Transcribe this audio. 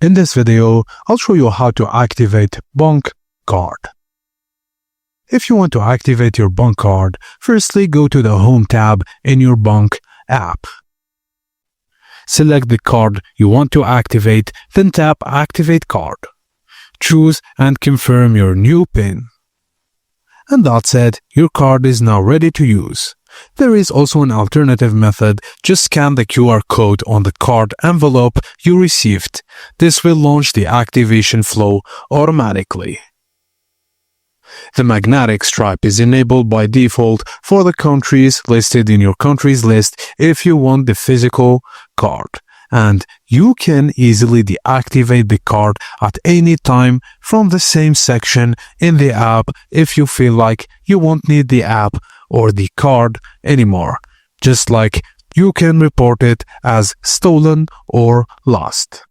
In this video, I'll show you how to activate Bunq card. If you want to activate your Bunq card, firstly go to the Home tab in your Bunq app. Select the card you want to activate, then tap Activate Card. Choose and confirm your new PIN. And that's it, your card is now ready to use. There is also an alternative method. Just scan the QR code on the card envelope you received. This will launch the activation flow automatically. The magnetic stripe is enabled by default for the countries listed in your countries list if you want the physical card. And you can easily deactivate the card at any time from the same section in the app if you feel like you won't need the app or the card anymore, just like you can report it as stolen or lost.